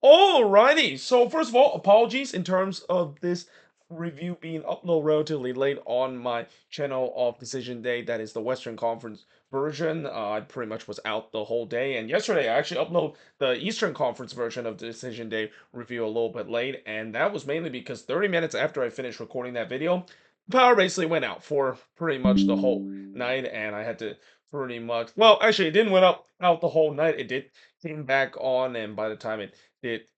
Alrighty, so first of all, apologies in terms of this review being uploaded relatively late on my channel of Decision Day. That is the Western Conference version. I pretty much was out the whole day, and yesterday I actually uploaded the Eastern Conference version of Decision Day review a little bit late, and that was mainly because 30 minutes after I finished recording that video, the power basically went out for pretty much the whole night, and I had to pretty much, well, actually, it didn't went out the whole night. It did came back on, and by the time it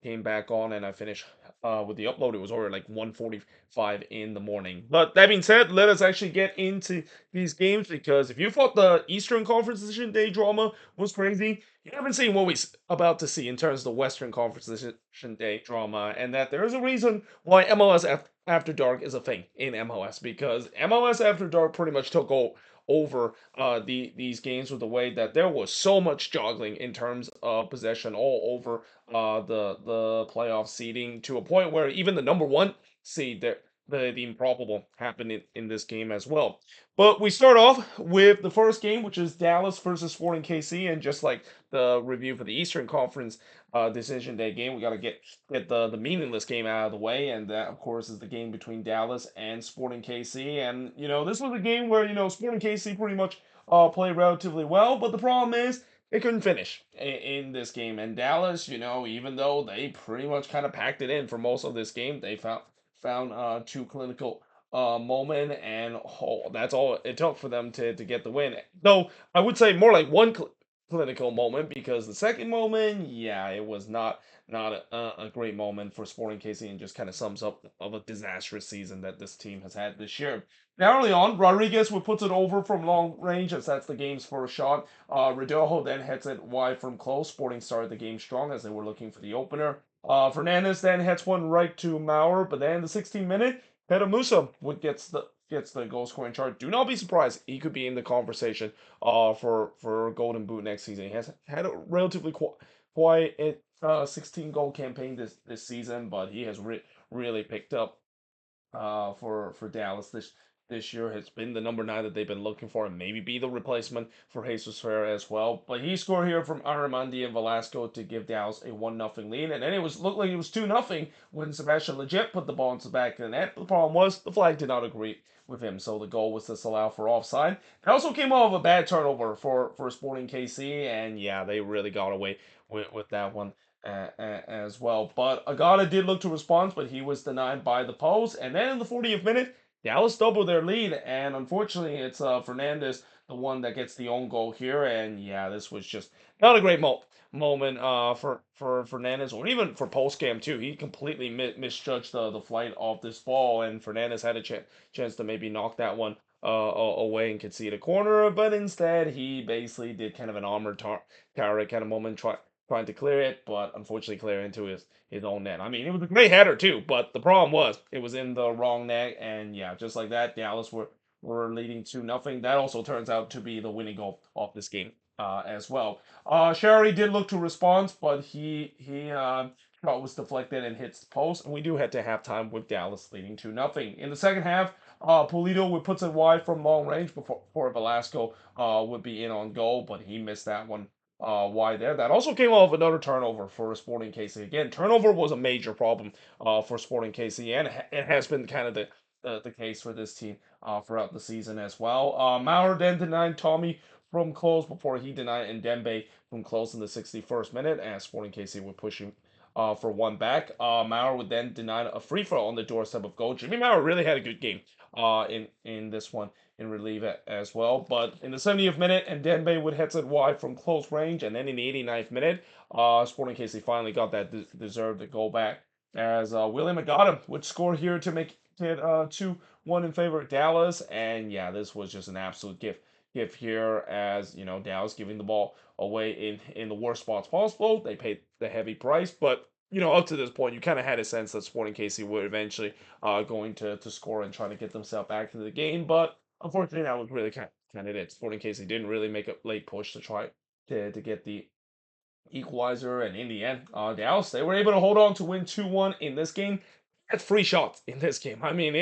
came back on and I finished with the upload, it was already like 1:45 in the morning. But that being said, let us actually get into these games because if you thought the Eastern Conference Decision Day drama was crazy, you haven't seen what we're about to see in terms of the Western Conference Decision Day drama, and that there is a reason why MLS After Dark is a thing in MLS because MLS After Dark pretty much took over these games with the way that there was so much juggling in terms of possession all over the playoff seeding to a point where even the number one seed there the improbable happened in this game as well. But we start off with the first game, which is Dallas versus Sporting KC, and just like the review for the Eastern Conference Decision Day game, we got to get the meaningless game out of the way, and that of course is the game between Dallas and Sporting KC. And this was a game where Sporting KC pretty much played relatively well, but the problem is they couldn't finish in this game. And Dallas, even though they pretty much kind of packed it in for most of this game, they found two clinical moment, and that's all it took for them to get the win. Though I would say more like one clinical moment because the second moment, yeah, it was not a great moment for Sporting KC and just kind of sums up of a disastrous season that this team has had this year. Now early on, Rodriguez would put it over from long range as that's the game's first shot. Redojo then heads it wide from close. Sporting started the game strong as they were looking for the opener. Fernandez then hits one right to Maurer, but then in the 16th minute, Pedro Musa would gets the goal scoring chart. Do not be surprised; he could be in the conversation for Golden Boot next season. He has had a relatively quiet 16 goal campaign this season, but he has really picked up for Dallas this year. Has been the number 9 that they've been looking for, and maybe be the replacement for Jesus Ferreira as well. But he scored here from Armandi and Velasco to give Dallas a 1-0 lead, and then it was looked like it was 2-0 when Sebastian Legit put the ball into the back of the net. The problem was the flag did not agree with him, so the goal was disallowed for offside. It also came off a bad turnover for Sporting KC, and yeah, they really got away with that one as well. But Agata did look to respond, but he was denied by the post. And then in the 40th minute, Dallas doubled their lead, and unfortunately, it's Fernandez, the one that gets the own goal here. And yeah, this was just not a great moment for Fernandez, or even for postgame too. He completely misjudged the flight of this ball, and Fernandez had a chance to maybe knock that one away and concede a corner, but instead he basically did kind of an armored tower kind of moment, trying to clear it, but unfortunately clear into his own net. I mean, it was a great header too, but the problem was it was in the wrong net, and yeah, just like that, Dallas were leading 2-0. That also turns out to be the winning goal of this game as well. Sherry did look to respond, but he shot was deflected and hits the post, and we do head to halftime with Dallas leading 2-0. In the second half, Pulido would puts it wide from long range before Velasco would be in on goal, but he missed that one wide there. That also came off another turnover for Sporting KC. Again, turnover was a major problem for Sporting KC, and it has been kind of the case for this team throughout the season as well. Maurer then denied Tommy from close before he denied Ndembe from close in the 61st minute, as Sporting KC would push him for one back. Maurer would then deny a free throw on the doorstep of goal. Jimmy Maurer really had a good game in this one in relief as well. But in the 70th minute, and Denbei would hit it wide from close range, and then in the 89th minute, Sporting KC finally got that deserved goal back as William Agata would score here to make it 2-1 in favor of Dallas. And yeah, this was just an absolute gift here, as Dallas giving the ball away in the worst spots possible. They paid the heavy price, but up to this point, you kind of had a sense that Sporting KC would eventually going to score and trying to get themselves back into the game. But unfortunately, that was really kind of it. Sporting KC didn't really make a late push to try to get the equalizer, and in the end, Dallas, they were able to hold on to win 2-1 in this game. That's 3 shots in this game. I mean,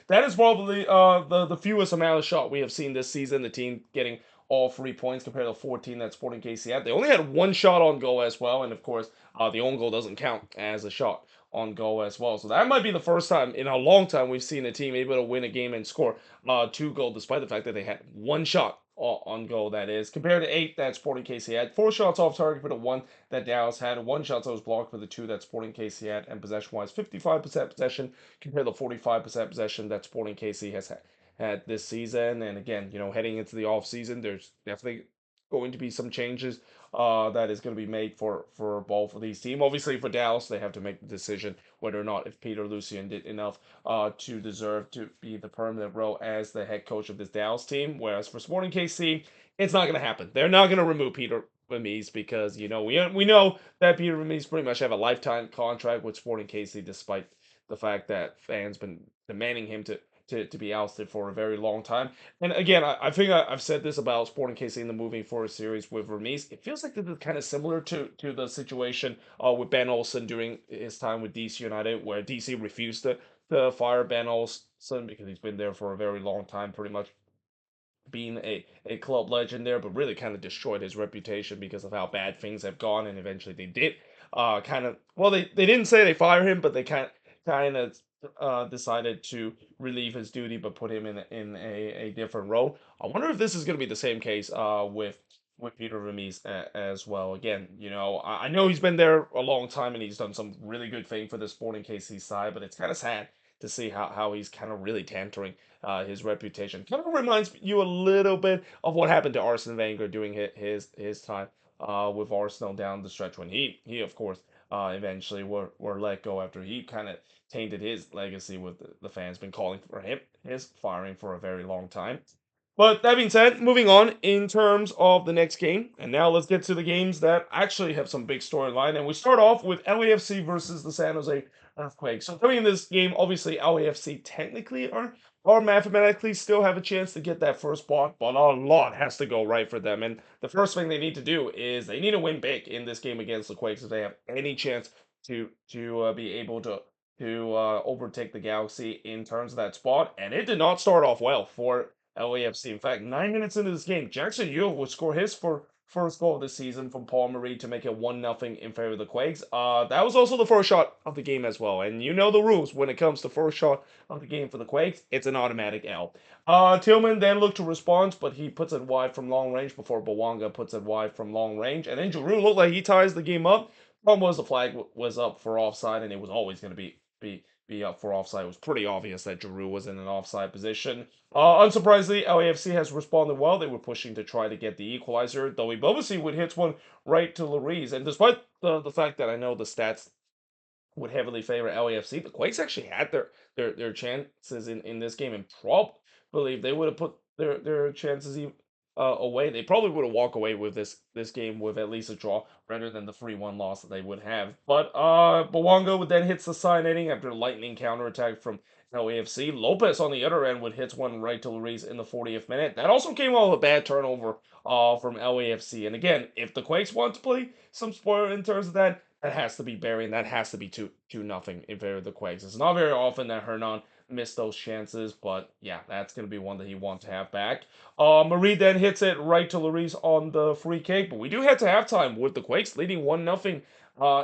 that is probably the fewest amount of shot we have seen this season. The team getting all 3 points compared to 14 that Sporting KC had. They only had one shot on goal as well, and of course, the own goal doesn't count as a shot on goal as well. So that might be the first time in a long time we've seen a team able to win a game and score 2 goals, despite the fact that they had one shot on goal. That is compared to 8 that Sporting KC had, 4 shots off target for the 1 that Dallas had, 1 shot that was blocked for the 2 that Sporting KC had, and possession-wise, 55% possession compared to 45% possession that Sporting KC has had this season. And again, heading into the off season, there's definitely going to be some changes that is going to be made for both of these teams. Obviously, for Dallas, they have to make the decision whether or not if Peter Lucian did enough to deserve to be the permanent role as the head coach of this Dallas team. Whereas for Sporting KC, it's not going to happen. They're not going to remove Peter Vermes because we know that Peter Vermes pretty much have a lifetime contract with Sporting KC, despite the fact that fans been demanding him to be ousted for a very long time. And again, I think I've said this about Sporting KC in the moving forward series with Vermes. It feels like this is kind of similar to the situation with Ben Olsen during his time with DC United, where DC refused to fire Ben Olsen because he's been there for a very long time, pretty much being a club legend there, but really kind of destroyed his reputation because of how bad things have gone. And eventually they did kind of, well, they didn't say they fire him, but they kind of decided to relieve his duty but put him in a different role. I wonder if this is going to be the same case with Peter Vermes as well. Again, I know he's been there a long time and he's done some really good thing for the Sporting KC side, but it's kind of sad to see how he's kind of really tampering his reputation. Kind of reminds you a little bit of what happened to Arsene Wenger during his time with Arsenal down the stretch when he of course eventually were let go after he kind of tainted his legacy with the fans been calling for his firing for a very long time. But that being said, moving on in terms of the next game, and now let's get to the games that actually have some big storyline. And we start off with LAFC versus the San Jose Earthquake. So coming in this game, obviously LAFC technically are mathematically still have a chance to get that first spot, but a lot has to go right for them. And the first thing they need to do is they need to win big in this game against the Quakes if they have any chance to be able to overtake the Galaxy in terms of that spot. And it did not start off well for LAFC. In fact, 9 minutes into this game, Jackson Yuill would score his first goal of the season from Paul Marie to make it 1-0 in favor of the Quakes. That was also the first shot of the game as well. And you know the rules when it comes to first shot of the game for the Quakes. It's an automatic L. Tillman then looked to respond, but he puts it wide from long range before Bawanga puts it wide from long range. And then Giroud looked like he ties the game up. Problem was the flag was up for offside, and it was always going to be up for offside. It was pretty obvious that Giroud was in an offside position. Unsurprisingly, LAFC has responded well. They were pushing to try to get the equalizer, though Ibovasi would hit one right to Lloris. And despite the fact that I know the stats would heavily favor LAFC, the Quakes actually had their chances in this game, and probably if they would have put their chances away, they probably would have walked away with this game with at least a draw rather than the 3-1 loss that they would have. But Bawanga would then hits the side netting after a lightning counterattack from LAFC. Lopez on the other end would hit one right to Lloris in the 40th minute. That also came off a bad turnover from LAFC. And again, if the Quakes want to play some spoiler in terms of that, that has to be Barry, and that has to be 2-0 in favor of the Quakes. It's not very often that Hernan missed those chances, but yeah, that's going to be one that he wants to have back. Marie then hits it right to Lloris on the free kick, but we do head to halftime with the Quakes leading 1-0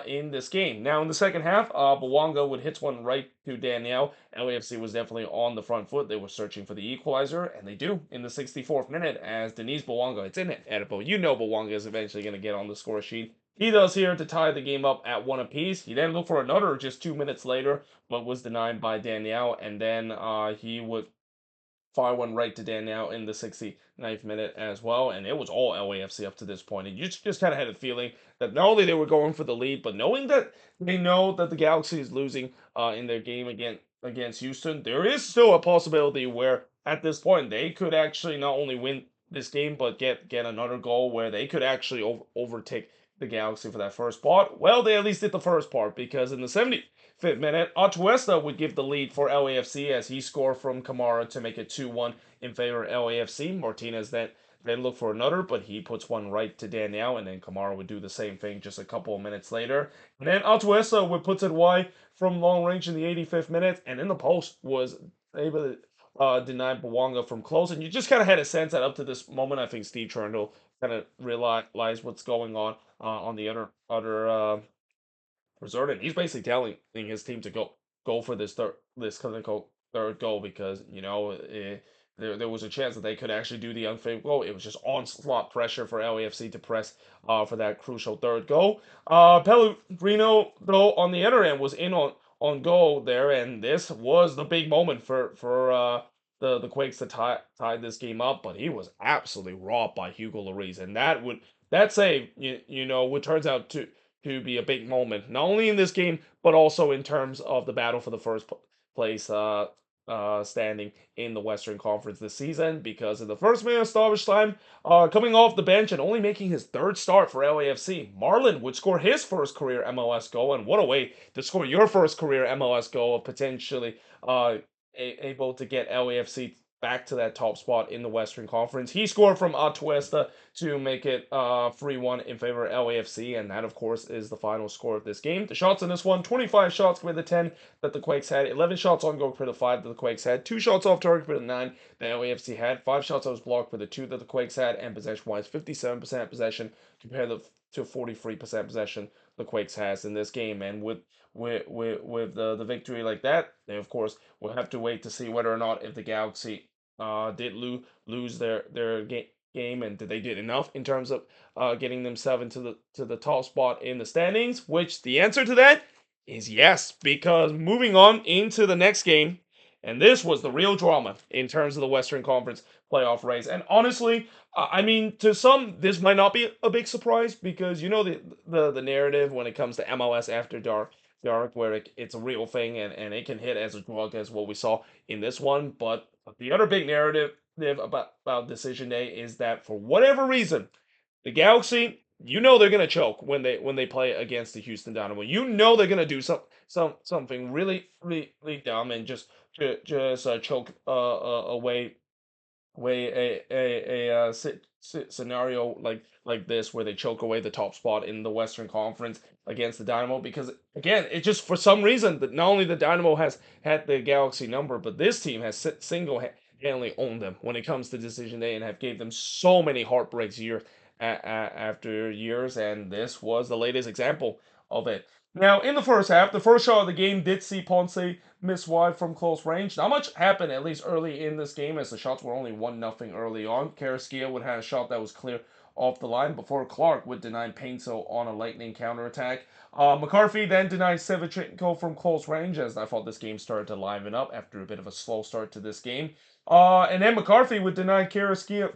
in this game. Now, in the second half, Bawanga would hit one right to Danielle. LAFC was definitely on the front foot. They were searching for the equalizer, and they do in the 64th minute as Denise Bawanga, it's in it, Edipo. You know Bawanga is eventually going to get on the score sheet. He does here to tie the game up at 1 apiece. He then looked for another just 2 minutes later, but was denied by Danielle, and then he would fire one right to Danielle in the 69th minute as well, and it was all LAFC up to this point. And you just kind of had a feeling that not only they were going for the lead, but knowing that they know that the Galaxy is losing in their game against Houston, there is still a possibility where at this point they could actually not only win this game, but get another goal where they could actually overtake the Galaxy for that first part. Well, they at least did the first part because in the 75th minute, Atuesta would give the lead for LAFC as he scored from Kamara to make it 2-1 in favor of LAFC. Martinez then looked for another, but he puts one right to Danielle, and then Kamara would do the same thing just a couple of minutes later. And then Atuesta would put it wide from long range in the 85th minute, and in the post was able denied Bawanga from close, and you just kind of had a sense that up to this moment, I think Steve Cherundle kind of realized what's going on the other resort, and he's basically telling his team to go for this clinical third goal because there was a chance that they could actually do the unfavorable goal. It was just onslaught pressure for LAFC to press for that crucial third goal. Pellegrino though on the other end was in on goal there, and this was the big moment for the Quakes to tie this game up, but he was absolutely robbed by Hugo Lloris, and that save would turns out to be a big moment, not only in this game, but also in terms of the battle for the first place standing in the Western Conference this season. Because in the first minute of stoppage time, coming off the bench and only making his third start for LAFC, Marlon would score his first career MLS goal, and what a way to score your first career MLS goal, potentially able to get LAFC back to that top spot in the Western Conference. He scored from Atuesta to make it 3-1 in favor of LAFC, and that, of course, is the final score of this game. The shots in this one, 25 shots with the 10 that the Quakes had, 11 shots on goal for the 5 that the Quakes had, 2 shots off target for the 9 that LAFC had, 5 shots that was blocked for the 2 that the Quakes had, and possession-wise, 57% possession compared to 43% possession the Quakes has in this game. And with the victory like that, they, of course, will have to wait to see whether or not if the Galaxy did lose their game, and did they did enough in terms of getting themselves into the top spot in the standings, which the answer to that is yes, because moving on into the next game, and this was the real drama in terms of the Western Conference playoff race. And honestly, I mean, to some this might not be a big surprise, because the narrative when it comes to MLS after dark, where it's a real thing, and it can hit as a drug, as what we saw in this one. But the other big narrative about decision day is that for whatever reason, the Galaxy, they're gonna choke when they play against the Houston Dynamo. They're gonna do something really really dumb and just choke away scenario like this, where they choke away the top spot in the Western Conference against the Dynamo. Because again, it just, for some reason, that not only the Dynamo has had the Galaxy number, but this team has single-handedly owned them when it comes to decision day, and have gave them so many heartbreaks year after years, and this was the latest example of it. Now, in the first half, the first shot of the game did see Ponce miss wide from close range. Not much happened, at least early in this game, as the shots were only 1-0 early on. Carrasquilla would have a shot that was clear off the line before Clark would deny Painso on a lightning counterattack. McCarthy then denied Sevchenko from close range, as I thought this game started to liven up after a bit of a slow start to this game. And then McCarthy would deny Carrasquilla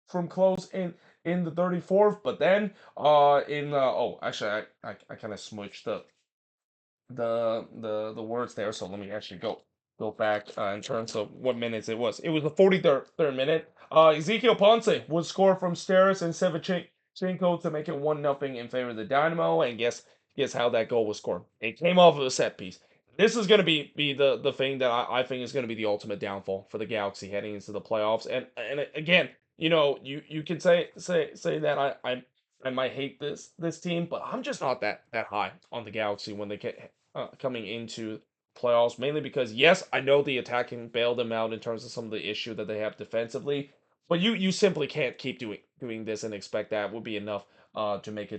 from close in the 34th, but then oh, actually, I kind of smudged the words there, so let me actually go back in terms of what minutes it was. It was the 43rd minute. Ezekiel Ponce would score from Steris and Sevchenko to make it 1-0 in favor of the Dynamo, and guess how that goal was scored. It came off of a set piece. This is going to be the thing that I think is going to be the ultimate downfall for the Galaxy heading into the playoffs. And again, you can say that I might hate this team, but I'm just not that high on the Galaxy when they get coming into playoffs. Mainly because, yes, I know the attacking bailed them out in terms of some of the issue that they have defensively, but you simply can't keep doing this and expect that would be enough to make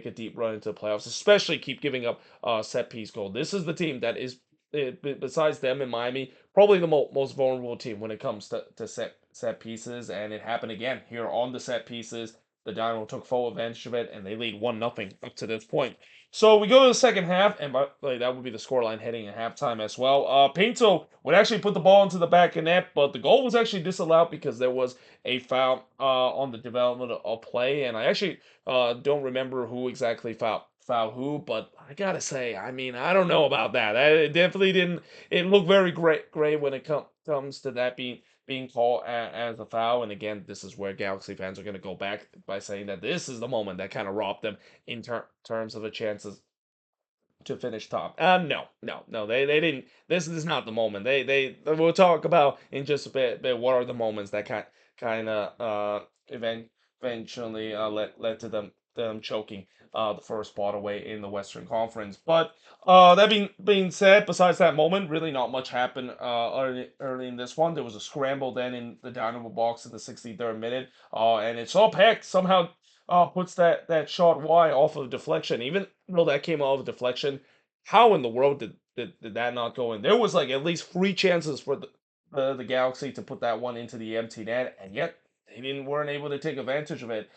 a deep run into the playoffs, especially keep giving up set piece goal. This is the team that is, besides them in Miami, probably the most vulnerable team when it comes to set pieces, and it happened again here on the set pieces. The Dynamo took full advantage of it, and they lead 1-0 up to this point. So we go to the second half, and that would be the scoreline heading at halftime as well. Pinto would actually put the ball into the back of net, but the goal was actually disallowed because there was a foul on the development of play, and I actually don't remember who exactly foul who, but I gotta say, I mean, I don't know about that. It definitely didn't. It looked very great when it comes to that being called as a foul. And again, this is where Galaxy fans are going to go back by saying that this is the moment that kind of robbed them in terms of the chances to finish top. No, they didn't. This is not the moment. They we'll talk about in just a bit what are the moments that kind of eventually led to them them choking the first spot away in the Western Conference. But that being said, besides that moment, really not much happened early in this one. There was a scramble then in the Dynamo box in the 63rd minute, and it's all Peck somehow puts that shot wide off of deflection. Even though that came off of deflection, how in the world did that not go in? There was like at least three chances for the Galaxy to put that one into the empty net, and yet they didn't weren't able to take advantage of it.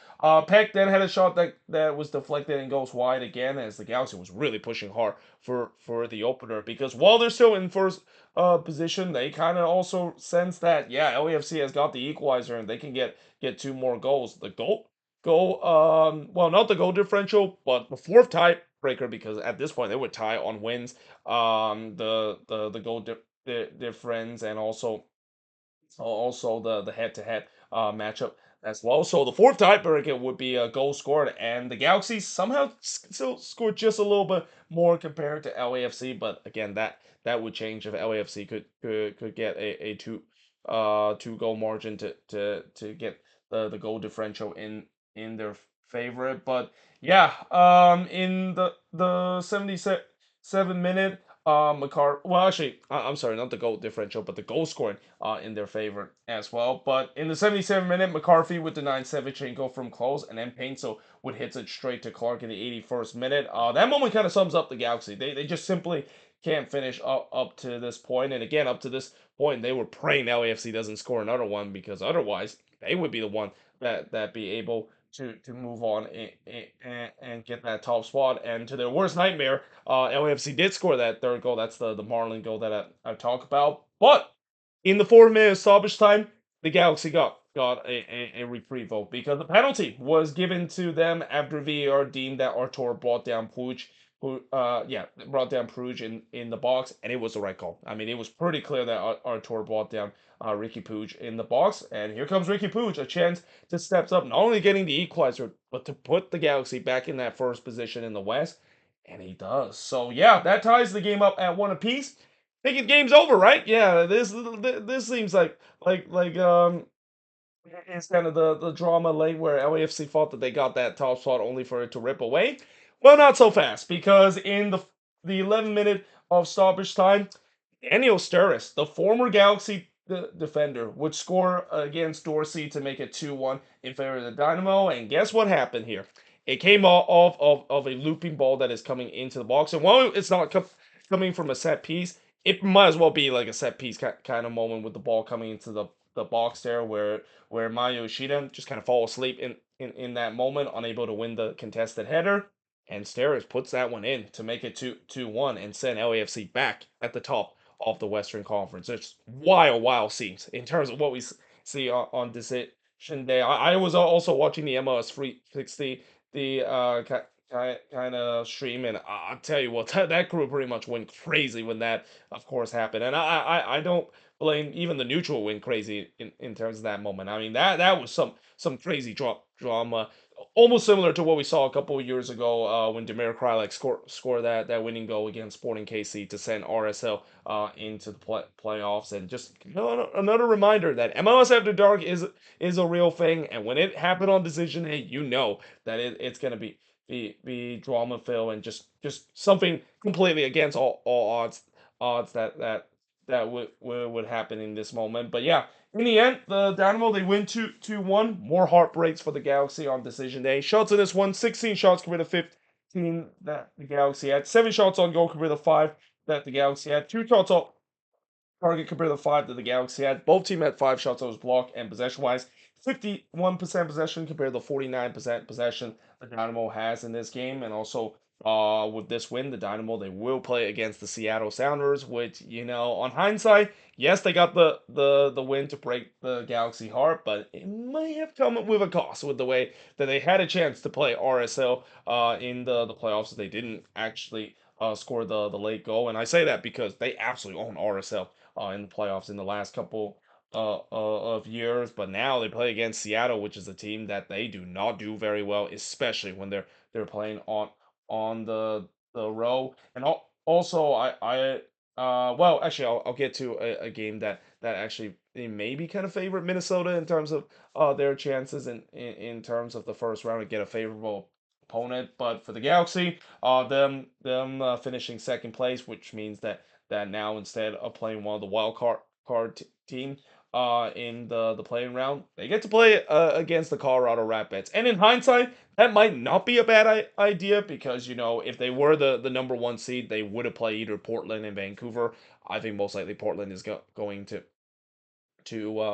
Peck then had a shot that was deflected and goes wide again, as the Galaxy was really pushing hard for the opener, because while they're still in first position, they kind of also sense that yeah, LAFC has got the equalizer and they can get two more goals. The goal well, not the goal differential, but the fourth tiebreaker, because at this point they would tie on wins. The goal difference, and also the head-to-head matchup as well. So the fourth tiebreaker would be a goal scored, and the Galaxy somehow still scored just a little bit more compared to LAFC. But again, that would change if LAFC could get a two goal margin to get the goal differential in their favor. But yeah, in the 77 minute. Well, actually, I'm sorry, not the goal differential, but the goal scoring in their favor as well. But in the 77th minute, McCarthy would deny Sevchenko from close, and then Painso would hit it straight to Clark in the 81st minute. That moment kind of sums up the Galaxy. They just simply can't finish up to this point. And again, up to this point, they were praying LAFC doesn't score another one, because otherwise they would be the one that be able to move on and get that top spot. And to their worst nightmare, LAFC did score that third goal. That's the Marlin goal that I talked about. But in the 4th minute of stoppage time, the Galaxy got a reprieve, because the penalty was given to them after VAR deemed that Artur brought down Puig. Who, yeah, brought down Puig in the box, and it was the right call. I mean, it was pretty clear that Artur brought down Ricky Puig in the box, and here comes Ricky Puig, a chance to step up, not only getting the equalizer, but to put the Galaxy back in that first position in the West, and he does. So yeah, that ties the game up at one apiece. Thinking game's over, right? Yeah, this seems like it's kind of the drama late where LAFC thought that they got that top spot only for it to rip away. Well, not so fast, because in the 11th minute of stoppage time, Daniel Sturris, the former Galaxy defender, would score against Dorsey to make it 2-1 in favor of the Dynamo. And guess what happened here? It came off of a looping ball that is coming into the box. And while it's not coming from a set piece, it might as well be like a set piece kind of moment with the ball coming into the box there, where Mayo Yoshida just kind of fall asleep in that moment, unable to win the contested header. And Steris puts that one in to make it 2-1 and send LAFC back at the top of the Western Conference. It's wild scenes in terms of what we see on Decision Day. I was also watching the MLS 360, the kind of stream, and I'll tell you what, that crew pretty much went crazy when that, of course, happened. And I don't blame even the neutral went crazy in terms of that moment. I mean, that was some crazy drama, almost similar to what we saw a couple of years ago when Demir Krylak scored that winning goal against Sporting KC to send RSL into the playoffs. And just another reminder that MLS After Dark is a real thing, and when it happened on Decision Day, you know that it's gonna be drama filled, and just something completely against all odds that would happen in this moment. But yeah, in the end, the Dynamo, they win 2-1. More heartbreaks for the Galaxy on Decision Day. Shots in this one, 16 shots compared to 15 that the Galaxy had. 7 shots on goal compared to 5 that the Galaxy had. 2 shots on target compared to 5 that the Galaxy had. Both teams had 5 shots that was blocked, and possession-wise, 51% possession compared to 49% possession the Dynamo has in this game. And also, with this win, the Dynamo, they will play against the Seattle Sounders, which, on hindsight, yes, they got the win to break the Galaxy heart, but it might have come with a cost with the way that they had a chance to play RSL in the playoffs. They didn't actually score the late goal, and I say that because they absolutely own RSL in the playoffs in the last couple of years. But now they play against Seattle, which is a team that they do not do very well, especially when they're playing on the row. And also, well, actually, I'll get to a game that actually maybe kind of favored Minnesota in terms of their chances in terms of the first round to get a favorable opponent. But for the Galaxy, them finishing second place, which means that now instead of playing one of the team in the playing round, they get to play against the Colorado Rapids. And in hindsight, that might not be a bad idea because if they were the number one seed, they would have played either Portland and Vancouver. I think most likely Portland is going to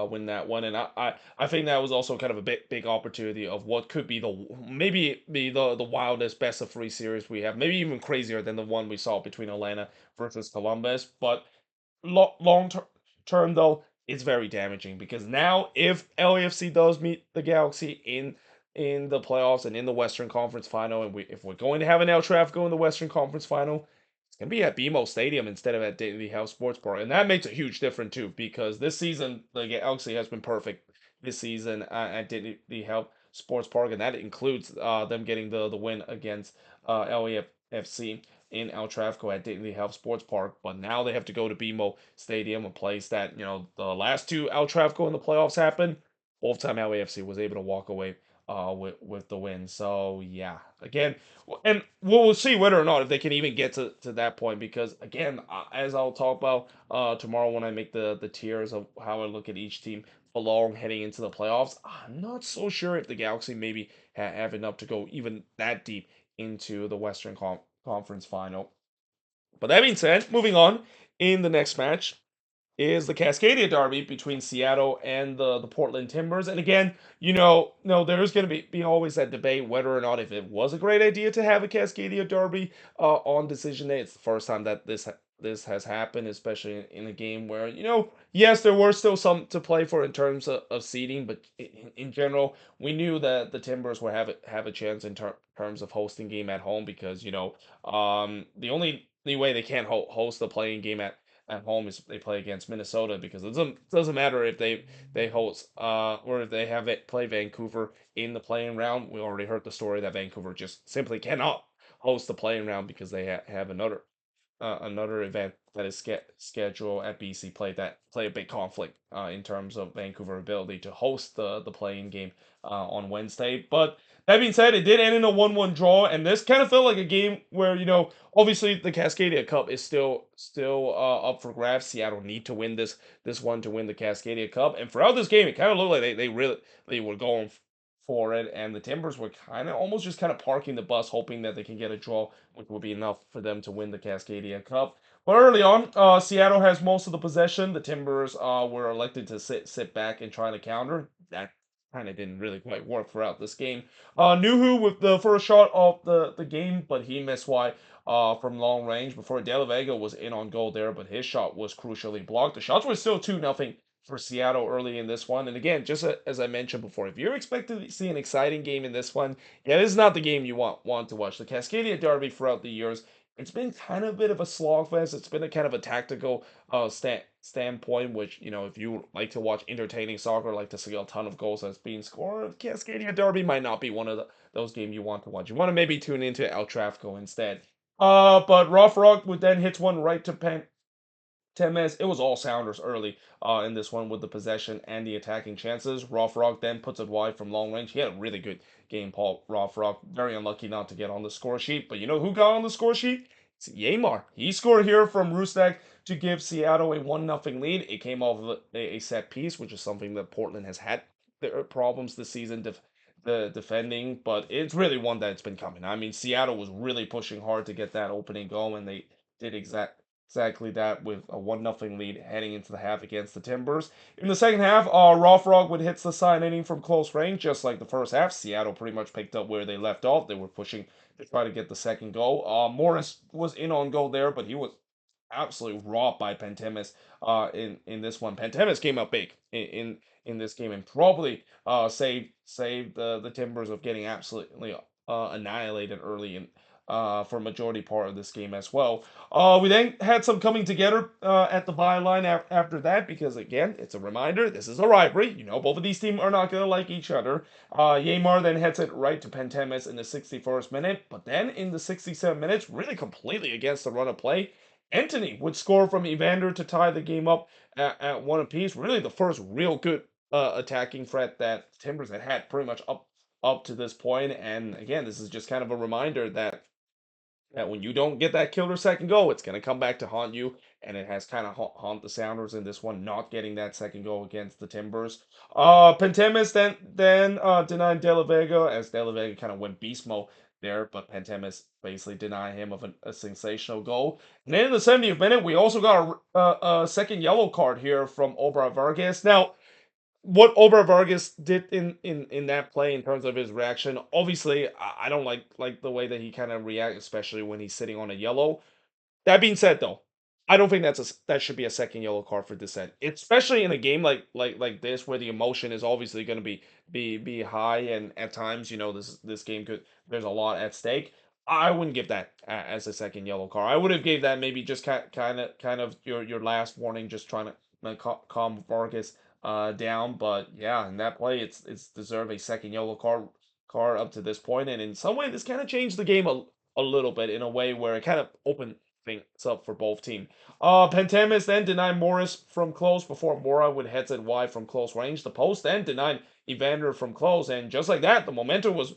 win that one, and I think that was also kind of a big opportunity of what could be maybe be the wildest best of three series we have, maybe even crazier than the one we saw between Atlanta versus Columbus. But long term though, it's very damaging because now if LAFC does meet the Galaxy in the playoffs and in the Western Conference Final, and if we're going to have an El Trafico in the Western Conference Final, it's gonna be at BMO Stadium instead of at Daily House Sports Park, and that makes a huge difference too. Because this season, the Galaxy has been perfect this season at Daily House Sports Park, and that includes them getting the win against LAFC in El Trafico at Daily House Sports Park. But now they have to go to BMO Stadium, a place that the last two El Trafico in the playoffs happened. Both time LAFC was able to walk away with the win. So yeah, again, and we'll see whether or not if they can even get to that point because again, as I'll talk about tomorrow when I make the tiers of how I look at each team along heading into the playoffs, I'm not so sure if the Galaxy maybe have enough to go even that deep into the Western Conference Final. But that being said, moving on in the next match is the Cascadia Derby between Seattle and the Portland Timbers. And again, no, there's going to be always that debate whether or not if it was a great idea to have a Cascadia Derby on decision day. It's the first time that this has happened, especially in a game where yes, there were still some to play for in terms of seeding, but in general, we knew that the Timbers would have a chance in terms of hosting game at home because the only way they can't host the playing game at home is they play against Minnesota because it doesn't matter if they host or if they have it play Vancouver in the playing round. We already heard the story that Vancouver just simply cannot host the playing round because they have another event that is scheduled at BC play a big conflict in terms of Vancouver ability to host the playing game on Wednesday. But that being said, it did end in a 1-1 draw, and this kind of felt like a game where obviously the Cascadia Cup is still up for grabs. Seattle need to win this one to win the Cascadia Cup, and throughout this game, it kind of looked like they really they were going for it, and the Timbers were kind of almost just kind of parking the bus, hoping that they can get a draw, which would be enough for them to win the Cascadia Cup. But early on, Seattle has most of the possession. The Timbers were elected to sit back and try to counter. That kind of didn't really quite work throughout this game. Nuhu with the first shot of the game, but he missed wide from long range before De La Vega was in on goal there, but his shot was crucially blocked. The shots were still 2-0 for Seattle early in this one. And again, just as I mentioned before, if you're expecting to see an exciting game in this one, yeah, this is not the game you want to watch. The Cascadia Derby throughout the years, it's been kind of a bit of a slogfest. It's been a kind of a tactical standpoint, which, if you like to watch entertaining soccer, like to see a ton of goals that's being scored, Cascadia Derby might not be one of those games you want to watch. You want to maybe tune into El Trafico instead. But Rothrock would then hits one right to 10 minutes. It was all Sounders early in this one with the possession and the attacking chances. Rothrock then puts it wide from long range. He had a really good game, Paul Rothrock. Very unlucky not to get on the score sheet. But you know who got on the score sheet? It's Yamar. He scored here from Rustak to give Seattle a 1-0 lead. It came off of a set piece, which is something that Portland has had their problems this season the defending, but it's really one that's been coming. I mean, Seattle was really pushing hard to get that opening goal, and they did exactly that with a 1-0 lead heading into the half against the Timbers. In the second half, Rothrock would hit the side inning from close range, just like the first half. Seattle pretty much picked up where they left off. They were pushing to try to get the second goal. Morris was in on goal there, but he was absolutely robbed by Pantemis in this one. Pantemis came up big in this game and probably saved the Timbers of getting absolutely annihilated early in for a majority part of this game as well. We then had some coming together at the byline after that because again, it's a reminder this is a rivalry. Both of these teams are not gonna like each other. Yamar then heads it right to Pantemis in the 61st minute, but then in the 67 minutes, really completely against the run of play, Anthony would score from Evander to tie the game up at one apiece. Really, the first real good attacking threat that Timbers had pretty much up to this point. And again, this is just kind of a reminder that when you don't get that killer second goal, it's going to come back to haunt you. And it has kind of haunt the Sounders in this one, not getting that second goal against the Timbers. Pantemis then denied De La Vega as De La Vega kind of went beast mode there, but Pantemis basically denied him of a sensational goal. And then in the 70th minute, we also got a second yellow card here from Obra Vargas. Now, what Ober Vargas did in that play in terms of his reaction, obviously, I don't like the way that he kind of reacts, especially when he's sitting on a yellow. That being said, though, I don't think that should be a second yellow card for dissent, especially in a game like this where the emotion is obviously going to be high, and at times this game could there's a lot at stake. I wouldn't give that as a second yellow card. I would have gave that maybe just kind of your last warning, just trying to calm Vargas down. But yeah, in that play, it's deserved a second yellow card up to this point, and in some way, this kind of changed the game a little bit in a way where it kind of opened things up for both teams. Pantemis then denied Morris from close before Mora would heads it wide from close range. The post then denied Evander from close, and just like that, the momentum was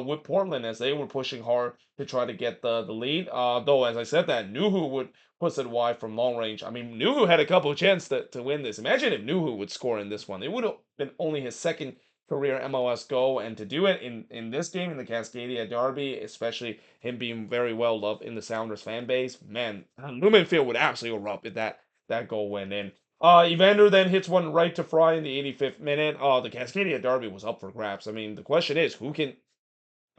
with Portland as they were pushing hard to try to get the lead. Though, as I said, that Nuhu would push it wide from long range. I mean, Nuhu had a couple of chances to win this. Imagine if Nuhu would score in this one. It would have been only his second career MLS goal, and to do it in this game in the Cascadia Derby, especially him being very well loved in the Sounders fan base, man, Lumen Field would absolutely erupt if that goal went in. Evander then hits one right to Fry in the 85th minute. The Cascadia Derby was up for grabs. I mean, the question is who can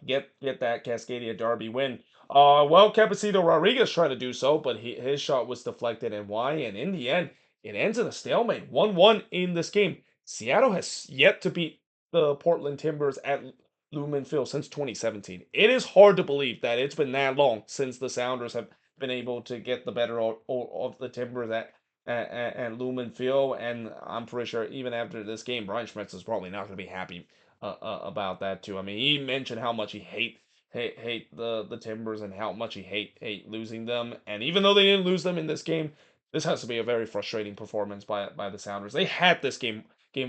get that Cascadia Derby win. Well, Capacito Rodriguez tried to do so, but his shot was deflected and wide, and in the end, it ends in a stalemate, 1-1 in this game. Seattle has yet to beat the Portland Timbers at Lumen Field since 2017. It is hard to believe that it's been that long since the Sounders have been able to get the better of the Timbers at Lumen Field, and I'm pretty sure even after this game, Brian Schmitz is probably not going to be happy about that too. I mean, he mentioned how much he hate the Timbers and how much he hate losing them. And even though they didn't lose them in this game, this has to be a very frustrating performance by the Sounders. They had this game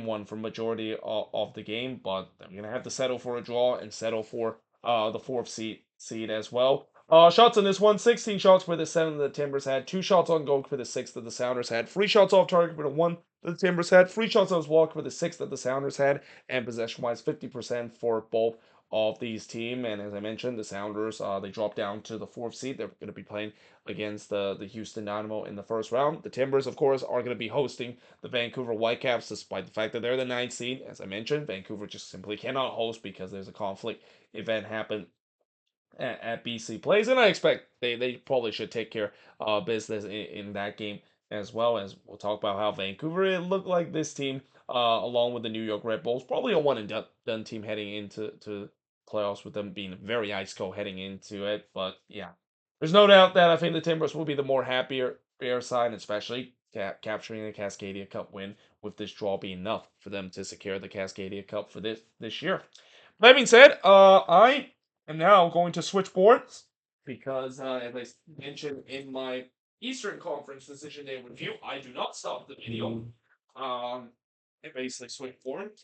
one for majority of the game, but they're gonna have to settle for a draw and settle for the fourth seed as well. Shots in this one, 16 shots for the 7 the Timbers had, 2 shots on goal for the 6 that the Sounders had, 3 shots off target for the 1 that the Timbers had, 3 shots on walk for the 6 that the Sounders had, and possession-wise, 50% for both of these teams. And as I mentioned, the Sounders, they dropped down to the 4th seed. They're going to be playing against the Houston Dynamo in the first round. The Timbers, of course, are going to be hosting the Vancouver Whitecaps, despite the fact that they're the 9th seed. As I mentioned, Vancouver just simply cannot host because there's a conflict event happen at BC Plays, and I expect they probably should take care of business in that game as well. As we'll talk about how Vancouver, it looked like this team, along with the New York Red Bulls, probably a one and done team heading into playoffs, with them being very ice cold heading into it. But yeah, there's no doubt that I think the Timbers will be the more happier fair side, especially capturing the Cascadia Cup win, with this draw being enough for them to secure the Cascadia Cup for this year. That being said, I am now going to switch boards because, as I mentioned in my Eastern Conference Decision Day review, I do not stop the video. And basically switch boards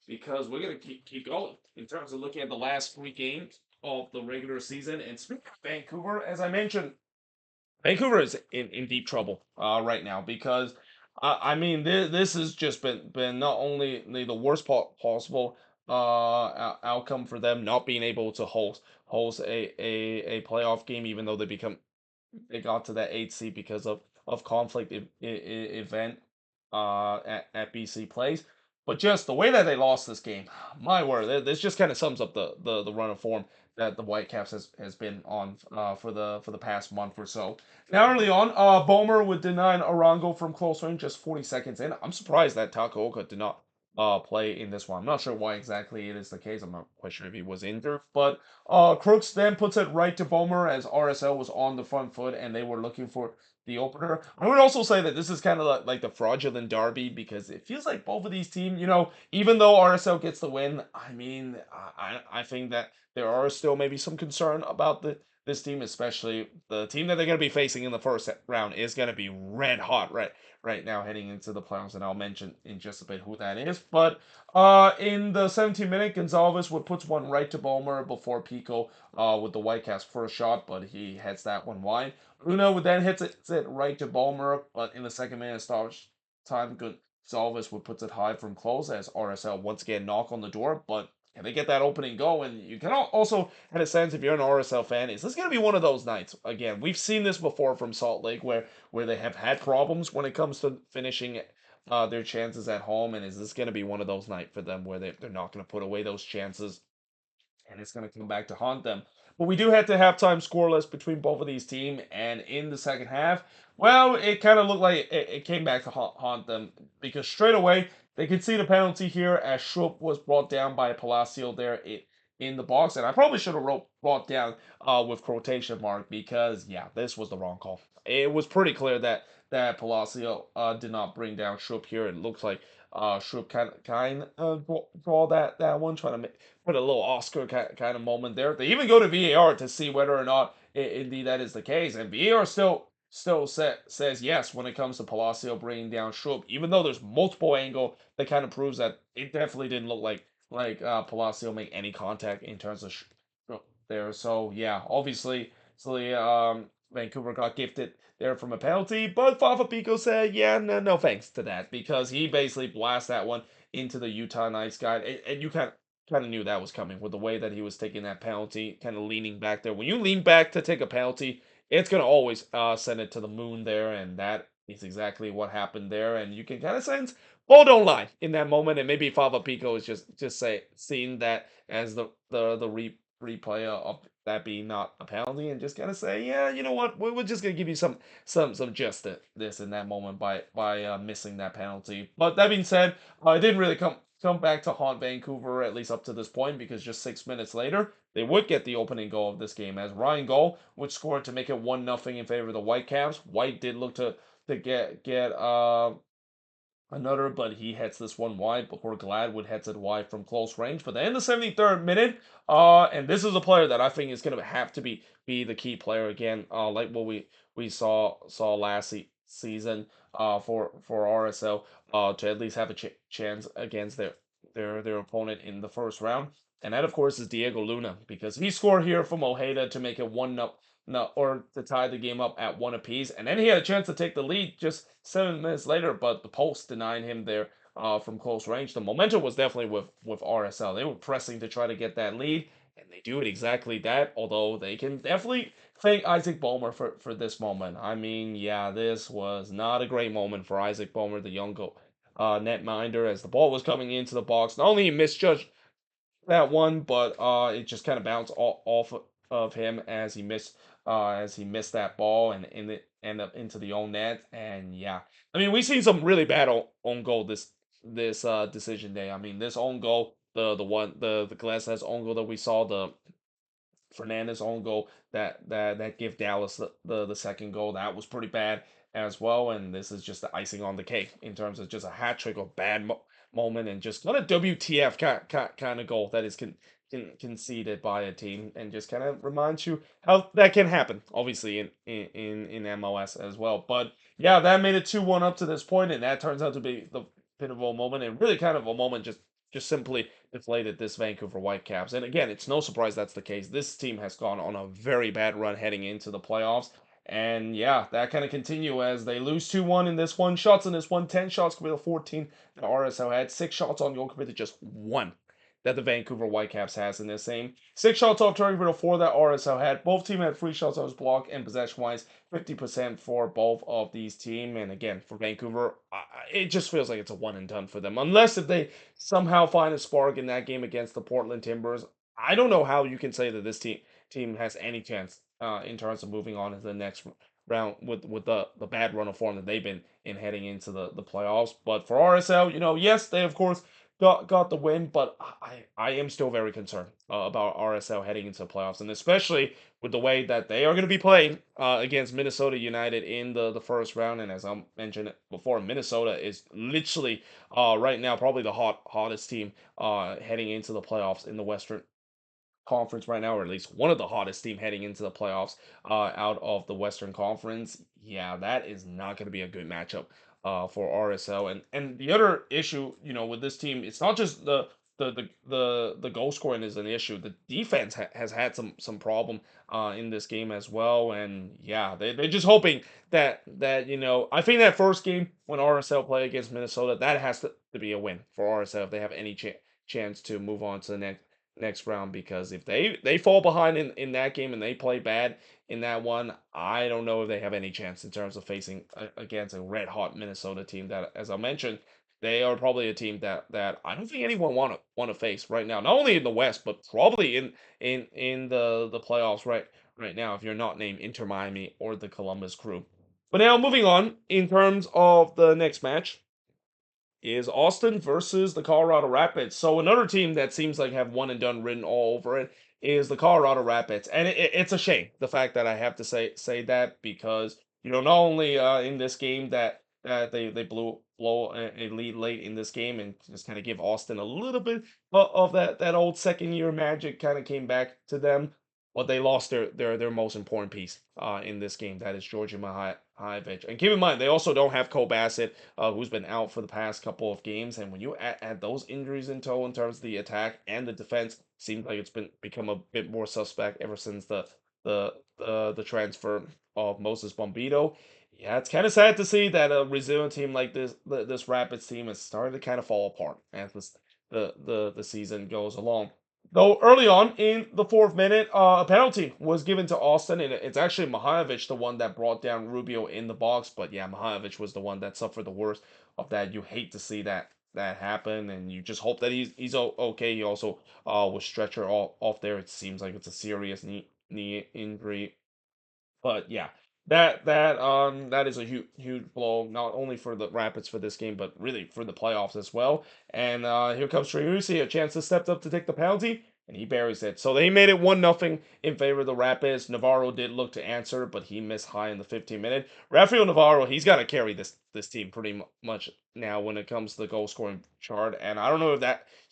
because we're gonna keep going in terms of looking at the last 3 games of the regular season. And speaking of Vancouver, as I mentioned, Vancouver is in deep trouble right now because I mean this has just been not only the worst possible outcome for them, not being able to host a playoff game, even though they got to that 8th seed because of conflict event at BC Place. But just the way that they lost this game, my word, this just kind of sums up the run of form that the Whitecaps has been on for the past month or so. Now early on, Bomer would deny Arango from close range just 40 seconds in. I'm surprised that Takaoka did not play in this one. I'm not sure why exactly it is the case. I'm not quite sure if he was injured. But Crooks then puts it right to Bomer as RSL was on the front foot and they were looking for the opener. I would also say that this is kind of like the fraudulent derby because it feels like both of these teams, even though RSL gets the win, I mean, I think that there are still maybe some concern about this team, especially the team that they're going to be facing in the first round, is going to be red hot right now heading into the playoffs, and I'll mention in just a bit who that is. But in the 17th minute, Gonzalez would puts one right to Bulmer before Pico with the Whitecaps first shot, but he heads that one wide. Luna would then hits it right to Bulmer, but in the second minute stoppage time, Gonzalez would puts it high from close as RSL once again knock on the door, but can they get that opening goal? And you can also have a sense if you're an RSL fan, is this going to be one of those nights? Again, we've seen this before from Salt Lake where they have had problems when it comes to finishing their chances at home. And is this going to be one of those nights for them where they're not going to put away those chances and it's going to come back to haunt them. But we do head to halftime scoreless between both of these teams, and in the second half, well, it kind of looked like it came back to haunt them because straight away they could see the penalty here as Schrupp was brought down by Palacio there in the box, and I probably should have wrote brought down with quotation mark because yeah, this was the wrong call. It was pretty clear that Palacio did not bring down Schrupp here. It looks like Schrupp kind of draw that one, trying to put a little Oscar kind of moment there. They even go to VAR to see whether or not indeed that is the case, and VAR still says yes when it comes to Palacio bringing down Schrupp, even though there's multiple angle that kind of proves that it definitely didn't look like Palacio make any contact in terms of Schrupp there. So yeah, obviously, Vancouver got gifted there from a penalty, but Fafa Pico said, yeah, no thanks to that because he basically blasted that one into the Utah Knights guy, and you kind of knew that was coming with the way that he was taking that penalty, kind of leaning back there. When you lean back to take a penalty, it's going to always send it to the moon there, and that is exactly what happened there. And you can kind of sense, oh, don't lie in that moment, and maybe Fava Pico is just seeing that as the replay of that being not a penalty, and just kind of say, yeah, you know what, we're just gonna give you some just this in that moment by missing that penalty. But that being said, it didn't really come back to haunt Vancouver, at least up to this point, because just 6 minutes later, they would get the opening goal of this game as Ryan Goal would score to make it 1-0 in favor of the Whitecaps. White did look to get another, but he hits this one wide before Gladwood hits it wide from close range. But then in the 73rd minute, and this is a player that I think is going to have to be the key player again, like what we saw last season for RSL, to at least have a chance against their opponent in the first round. And that, of course, is Diego Luna because he scored here from Ojeda to make it 1-0 no, or to tie the game up at one apiece. And then he had a chance to take the lead just 7 minutes later, but the post denied him there from close range. The momentum was definitely with RSL. They were pressing to try to get that lead, and they do it exactly that. Although they can definitely thank Isaac Bomer for this moment. I mean, yeah, this was not a great moment for Isaac Bomer, the young netminder, as the ball was coming into the box. Not only he misjudged that one, but it just kind of bounced off of him as he missed that ball and end up into the own net. And yeah, I mean we've seen some really bad own goal this decision day. I mean this own goal, the Glasses own goal that we saw, the Fernandez own goal that gave Dallas the second goal. That was pretty bad as well. And this is just the icing on the cake in terms of just a hat trick of bad moment and just not a WTF kind of goal that is conceded by a team, and just kind of reminds you how that can happen. Obviously in MLS as well. But yeah, that made it 2-1 up to this point, and that turns out to be the pivotal moment and really kind of a moment just simply deflated this Vancouver Whitecaps. And again, it's no surprise that's the case. This team has gone on a very bad run heading into the playoffs. And yeah, that kind of continue as they lose 2-1 in this one. Shots in this one, 10 shots compared to 14 that RSL had. 6 shots on goal compared to just 1 that the Vancouver Whitecaps has in this game. 6 shots off target compared to 4 that RSL had. Both teams had 3 shots on his block, and possession-wise, 50% for both of these teams. And again, for Vancouver, it just feels like it's a one and done for them. Unless if they somehow find a spark in that game against the Portland Timbers, I don't know how you can say that this team has any chance in terms of moving on to the next round with the bad run of form that they've been in heading into the playoffs. But for RSL, yes, they of course got the win, but I am still very concerned about RSL heading into the playoffs, and especially with the way that they are going to be playing against Minnesota United in the first round. And as I mentioned before, Minnesota is literally right now probably the hottest team heading into the playoffs in the Western Conference right now, or at least one of the hottest team heading into the playoffs out of the Western Conference. Yeah, that is not going to be a good matchup for RSL. And the other issue, with this team, it's not just the goal scoring is an issue. The defense has had some problem in this game as well. And yeah, they're just hoping that I think that first game when RSL play against Minnesota, that has to be a win for RSL if they have any chance to move on to the next round, because if they fall behind in that game and they play bad in that one, I don't know if they have any chance in terms of facing against a red hot Minnesota team that, as I mentioned, they are probably a team that I don't think anyone want to face right now, not only in the West but probably in the playoffs right now, if you're not named Inter Miami or the Columbus Crew. But now moving on in terms of the next match is Austin versus the Colorado Rapids. So another team that seems like have one and done written all over it is the Colorado Rapids, and it's a shame the fact that I have to say that, because not only in this game that they blow a lead late in this game and just kind of give Austin a little bit of that old second year magic kind of came back to them, but they lost their most important piece in this game. That is Georgi Mihailovic. And keep in mind, they also don't have Cole Bassett, who's been out for the past couple of games. And when you add those injuries in tow in terms of the attack and the defense, seems like it's become a bit more suspect ever since the transfer of Moses Bombito. Yeah, it's kind of sad to see that a resilient team like this Rapids team is starting to kind of fall apart as the season goes along. Though early on in the fourth minute, a penalty was given to Austin, and it's actually Mihailovic the one that brought down Rubio in the box. But yeah, Mihailovic was the one that suffered the worst of that. You hate to see that happen, and you just hope that he's okay. He also was stretcher off there. It seems like it's a serious knee injury, but yeah, that is a huge blow, not only for the Rapids for this game, but really for the playoffs as well. And here comes Triusi, a chance to step up to take the penalty, and he buries it. So they made it 1-0 in favor of the Rapids. Navarro did look to answer, but he missed high in the 15th minute. Rafael Navarro, he's got to carry this team pretty much now when it comes to the goal scoring chart, and I don't know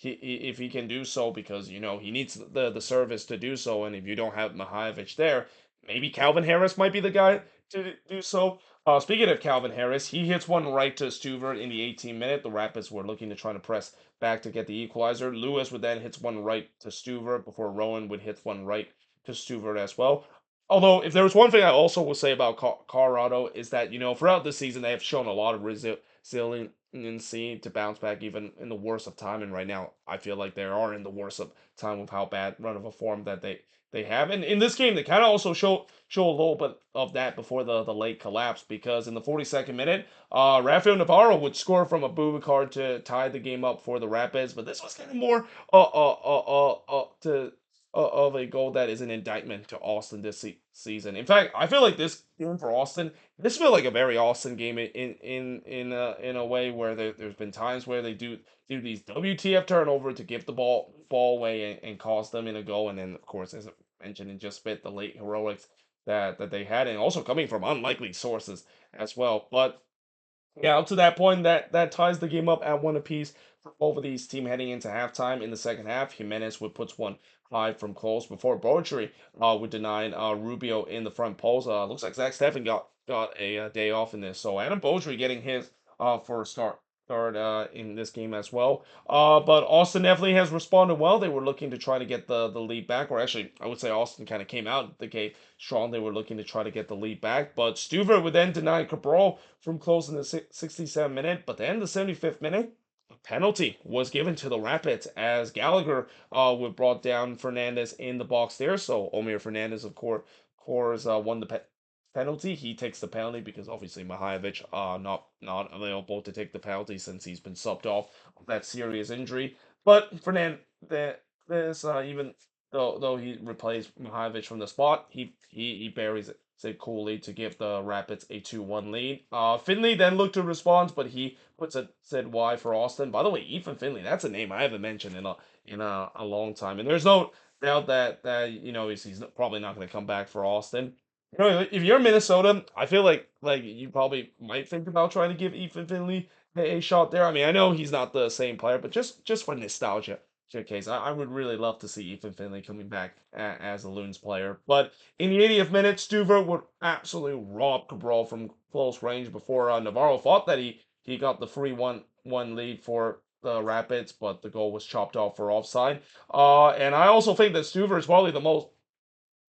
if he can do so, because he needs the service to do so, and if you don't have Mihailovic there, maybe Calvin Harris might be the guy to do so. Speaking of Calvin Harris, he hits one right to Stuvert in the 18th minute. The Rapids were looking to try to press back to get the equalizer. Lewis would then hits one right to Stuvert before Rowan would hit one right to Stuvert as well. Although, if there was one thing I also will say about Colorado is that, throughout the season they have shown a lot of resiliency to bounce back even in the worst of time. And right now, I feel like they are in the worst of time with how bad run of a form that they have. And in this game, they kind of also show a little bit of that before the late collapse, because in the 42nd minute, Rafael Navarro would score from a Bubakar to tie the game up for the Rapids. But this was kind of more to of a goal that is an indictment to Austin this season. In fact, I feel like this game for Austin, this feels like a very Austin game in a way where there's been times where they do these WTF turnover to give the ball away and cost them in a goal, and then of course, as I mentioned in just bit, the late heroics that they had, and also coming from unlikely sources as well. But yeah, up to that point, that ties the game up at one apiece for both of these teams heading into halftime. In the second half, Jimenez would puts one high from close before Bowdry would deny Rubio in the front post. Looks like Zach Steffen got a day off in this, so Adam Bowdry getting his for a start in this game as well. But Austin definitely has responded well. They were looking to try to get the lead back, or actually, I would say Austin kind of came out the gate strong. They were looking to try to get the lead back, but Stuver would then deny Cabral from close in the 67th minute. But then the 75th minute, a penalty was given to the Rapids as Gallagher would brought down Fernandez in the box there. So Omir Fernandez, of course, won the penalty. He takes the penalty because obviously Mihailovic not available to take the penalty since he's been subbed off of that serious injury. But Fernandez, even though he replaced Mihailovic from the spot, he buries it coolly to give the Rapids a 2-1 lead. Finley then looked to respond, but he puts a said Y for Austin. By the way, Ethan Finley, that's a name I haven't mentioned in a long time, and there's no doubt that he's probably not going to come back for Austin. If you're Minnesota, I feel like you probably might think about trying to give Ethan Finley a shot there. I mean, I know he's not the same player, but just for nostalgia, case. I would really love to see Ethan Finley coming back as a Loons player. But in the 80th minute, Stuver would absolutely rob Cabral from close range before Navarro thought that he got the free one lead for the Rapids, but the goal was chopped off for offside. And I also think that Stuver is probably the most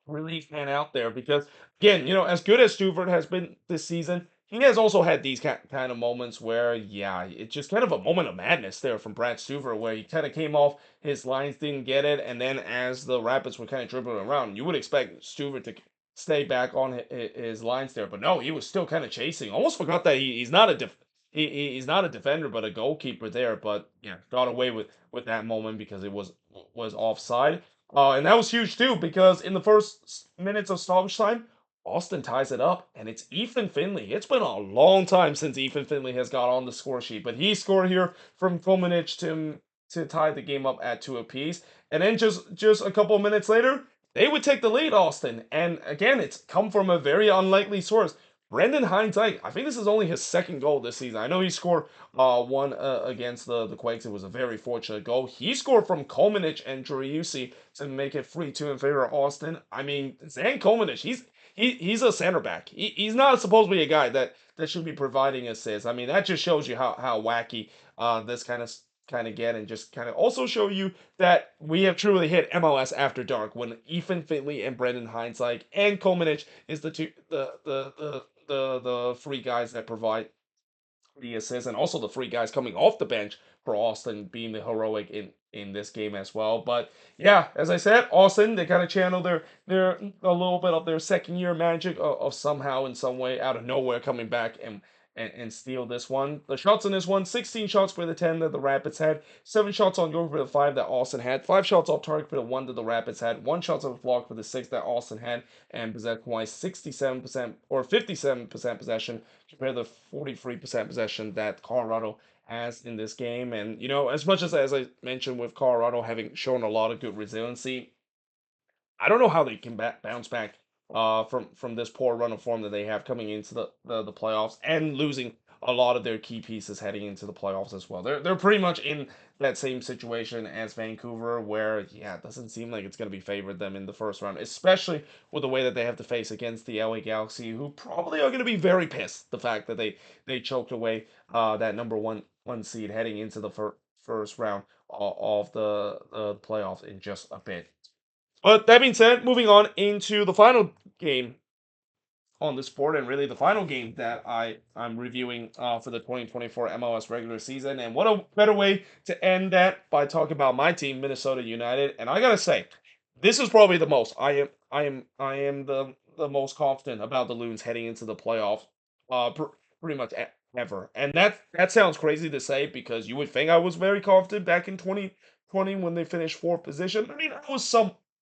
relief man out there because again, as good as Stuvert has been this season, he has also had these kind of moments where, yeah, it's just kind of a moment of madness there from Brad Stuvert where he kind of came off his lines, didn't get it, and then as the Rapids were kind of dribbling around, you would expect Stuvert to stay back on his lines there, but no, he was still kind of chasing. Almost forgot that he's not a he's not a defender but a goalkeeper there, but yeah, got away with that moment because it was offside. And that was huge too, because in the first minutes of stoppage time, Austin ties it up, and it's Ethan Finley. It's been a long time since Ethan Finley has got on the score sheet, but he scored here from Komenich to tie the game up at two apiece. And then just a couple of minutes later, they would take the lead, Austin. And again, it's come from a very unlikely source. Brendan Hindsight, I think this is only his second goal this season. I know he scored one against the Quakes. It was a very fortunate goal. He scored from Komenich and Driussi to make it 3-2 in favor of Austin. I mean, Zan Komenich, he's a center back. He's not supposed to be a guy that should be providing assists. I mean, that just shows you how wacky this kind of get, and just kind of also show you that we have truly hit MLS after dark when Ethan Finley and Brendan Hindsight and Komenich is the three guys that provide the assists, and also the three guys coming off the bench for Austin being the heroic in this game as well. But yeah, as I said, Austin, they kind of channel their a little bit of their second year magic of somehow in some way out of nowhere coming back and steal this one. The shots in this one, 16 shots for the 10 that the Rapids had, 7 shots on goal for the 5 that Austin had, 5 shots off target for the 1 that the Rapids had, 1 shots off the block for the 6 that Austin had, and possession-wise, 67% or 57% possession compared to the 43% possession that Colorado has in this game. And as much as I mentioned with Colorado having shown a lot of good resiliency, I don't know how they can bounce back from this poor run of form that they have coming into the playoffs and losing a lot of their key pieces heading into the playoffs as well. They're pretty much in that same situation as Vancouver, where yeah, it doesn't seem like it's going to be favored them in the first round, especially with the way that they have to face against the LA Galaxy, who probably are going to be very pissed the fact that they choked away that number one seed heading into the first round of the playoffs in just a bit. But that being said, moving on into the final game on this board, and really the final game that I'm reviewing for the 2024 MLS regular season. And what a better way to end that by talking about my team, Minnesota United. And I gotta say, this is probably the most I am the most confident about the Loons heading into the playoffs, pretty much ever. And that sounds crazy to say because you would think I was very confident back in 2020 when they finished fourth position. I mean, I was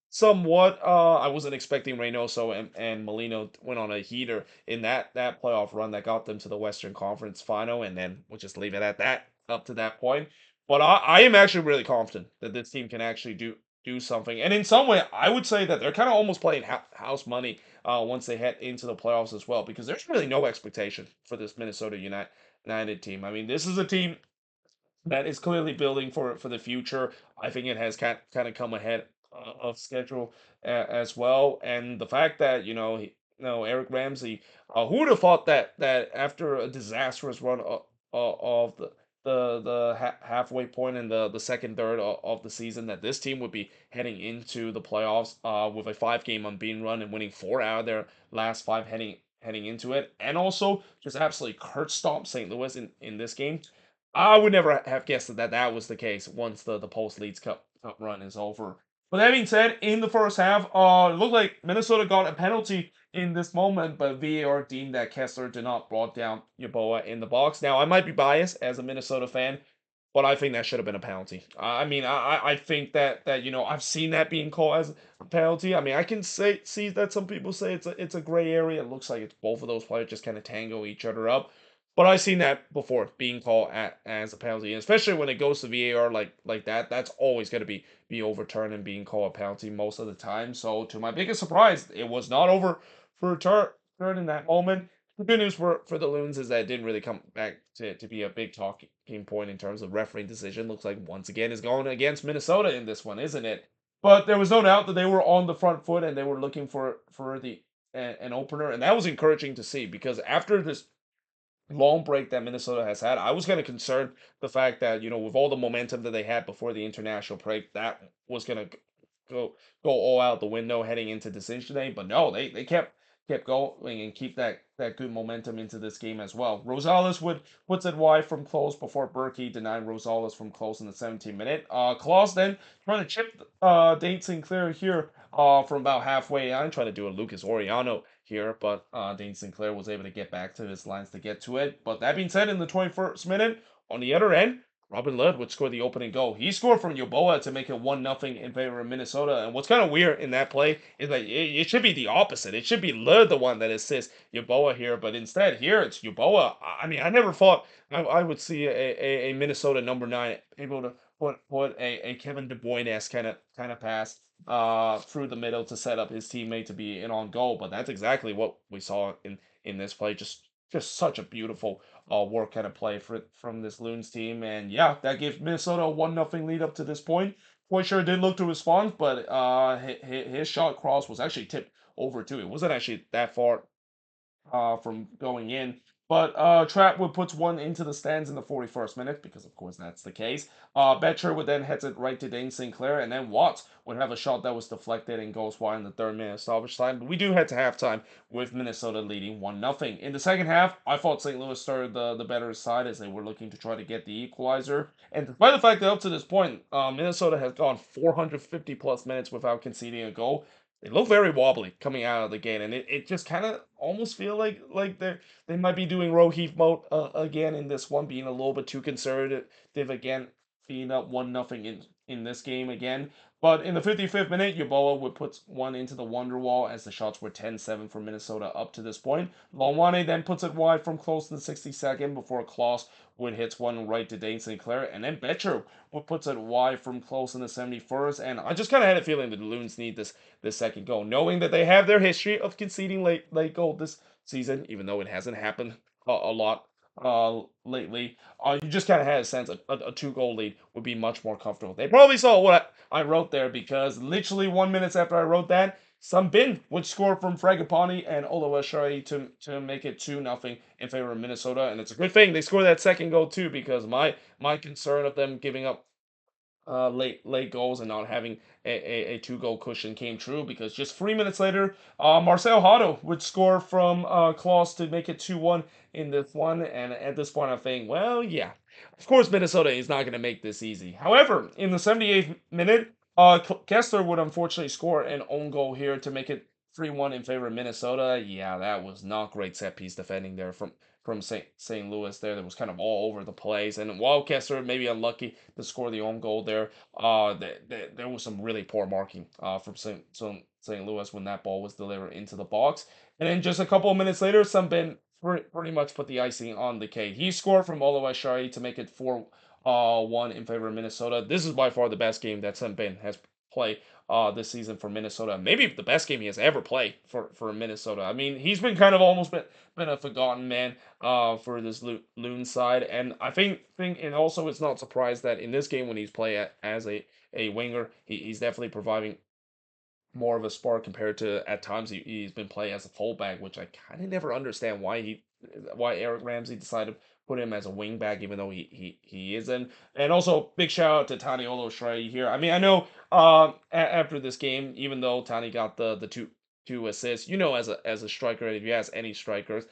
somewhat. I wasn't expecting Reynoso and Molino went on a heater in that playoff run that got them to the Western Conference final, and then we'll just leave it at that up to that point. But I am actually really confident that this team can actually do something. And in some way, I would say that they're kind of almost playing house money once they head into the playoffs as well, because there's really no expectation for this Minnesota United team. I mean, this is a team that is clearly building for the future. I think it has kind of come ahead of schedule as well, and the fact that Eric Ramsey, who would have thought that after a disastrous run of the halfway point in the second third of the season, that this team would be heading into the playoffs with a 5-game unbeaten run and winning 4 out of their last 5 heading into it, and also just absolutely curt stomp St. Louis in this game. I would never have guessed that was the case once the post Leeds Cup run is over. But that being said, in the first half, it looked like Minnesota got a penalty in this moment, but VAR deemed that Kessler did not brought down Yaboa in the box. Now, I might be biased as a Minnesota fan, but I think that should have been a penalty. I mean, I think that I've seen that being called as a penalty. I mean, I can see that some people say it's a gray area. It looks like it's both of those players just kind of tango each other up. But I've seen that before being called as a penalty, and especially when it goes to VAR like that. That's always going to be overturned and being called a penalty most of the time. So to my biggest surprise, it was not over for a turn in that moment. The good news for the Loons is that it didn't really come back to be a big talking point in terms of refereeing decision. Looks like once again is going against Minnesota in this one, isn't it? But there was no doubt that they were on the front foot and they were looking for an opener, and that was encouraging to see because after this long break that Minnesota has had, I was kind of concerned the fact that with all the momentum that they had before the international break, that was gonna go go all out the window heading into decision day. But no, they kept going and keep that good momentum into this game as well. Rosales would puts it wide from close before Berkey denied Rosales from close in the 17th minute. Klaus then trying to chip Dane Sinclair here from about halfway. I'm trying to do a Lucas Oriano here, but Dane Sinclair was able to get back to his lines to get to it. But that being said, in the 21st minute, on the other end, Robin Lod would score the opening goal. He scored from Yoboa to make it 1-0 in favor of Minnesota. And what's kind of weird in that play is that it should be the opposite. It should be Lod the one that assists Yoboa here, but instead here it's Yoboa. I mean, I never thought I would see a Minnesota number 9 able to put a Kevin De Bruyne-esque kind of pass through the middle to set up his teammate to be in on goal. But that's exactly what we saw in this play. Just such a beautiful work kind of play from this Loons team. And yeah, that gave Minnesota a 1-0 lead up to this point. Sure did look to respond, but his shot cross was actually tipped over too. It wasn't actually that far from going in. But Trapwood puts one into the stands in the 41st minute, because of course that's the case. Betcher would then heads it right to Dane Sinclair, and then Watts would have a shot that was deflected and goes wide in the third minute of stoppage time. But we do head to halftime with Minnesota leading 1-0. In the second half, I thought St. Louis started the better side as they were looking to try to get the equalizer. And despite the fact that up to this point, Minnesota has gone 450 plus minutes without conceding a goal, they look very wobbly coming out of the gate, and it just kind of almost feel like they might be doing Rohit mode again in this one, being a little bit too conservative again, being up 1-0 in this game again. But in the 55th minute, Yeboah would put one into the wonder wall as the shots were 10-7 for Minnesota up to this point. Longwane then puts it wide from close to the 62nd before Klaus would hit one right to Dane Sinclair, and then Betcher would puts it wide from close in the 71st. And I just kind of had a feeling that the Loons need this second goal, knowing that they have their history of conceding late goal this season, even though it hasn't happened a lot lately. You just kind of had a sense a 2-goal lead would be much more comfortable. They probably saw what I wrote there, because literally 1 minute after I wrote that, some bin would score from Fragapani and Oluwashari to make it 2-0 in favor of Minnesota. And it's a good thing they scored that second goal too, because my concern of them giving up late goals and not having a 2-goal cushion came true, because just 3 minutes later, Marcel Hotto would score from Klaus to make it 2-1 in this one. And at this point, I'm thinking, well, yeah, of course Minnesota is not going to make this easy. However, in the 78th minute, Kessler would unfortunately score an own goal here to make it 3-1 in favor of Minnesota. Yeah, that was not great set piece defending there from St. Louis there. That was kind of all over the place. And while Kessler may be unlucky to score the own goal there, there was some really poor marking from St. Louis when that ball was delivered into the box. And then just a couple of minutes later, Sunbin pretty much put the icing on the cake. He scored from Oluwashari to make it 4-1 in favor of Minnesota. This is by far the best game that Sunbin has played this season for Minnesota. Maybe the best game he has ever played for Minnesota. I mean, he's been kind of almost been a forgotten man for this Loon side, and I think and also it's not surprised that in this game when he's playing as a winger, he's definitely providing more of a spark compared to at times he's been playing as a fullback, which I kind of never understand why Eric Ramsey decided to put him as a wingback, even though he isn't. And also big shout out to Tani Oloshrai here. I mean, I know after this game, even though Tani got the two assists, as a striker, if you ask any strikers,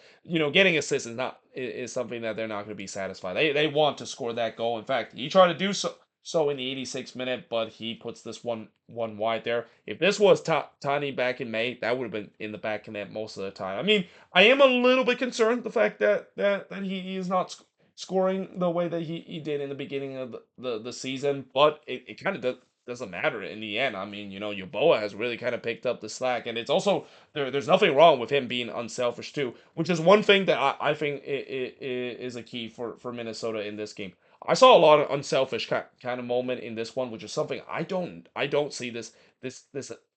getting assists is something that they're not going to be satisfied. They want to score that goal. In fact, he tried to do so in the 86th minute, but he puts this one wide there. If this was Tani back in May, that would have been in the back of net most of the time. I mean, I am a little bit concerned the fact that he is not scoring the way that he did in the beginning of the season, but it kind of doesn't matter in the end. I mean, Yoboa has really kind of picked up the slack, and it's also there's nothing wrong with him being unselfish too, which is one thing that I think is a key for Minnesota in this game. I saw a lot of unselfish kind of moment in this one, which is something I don't see this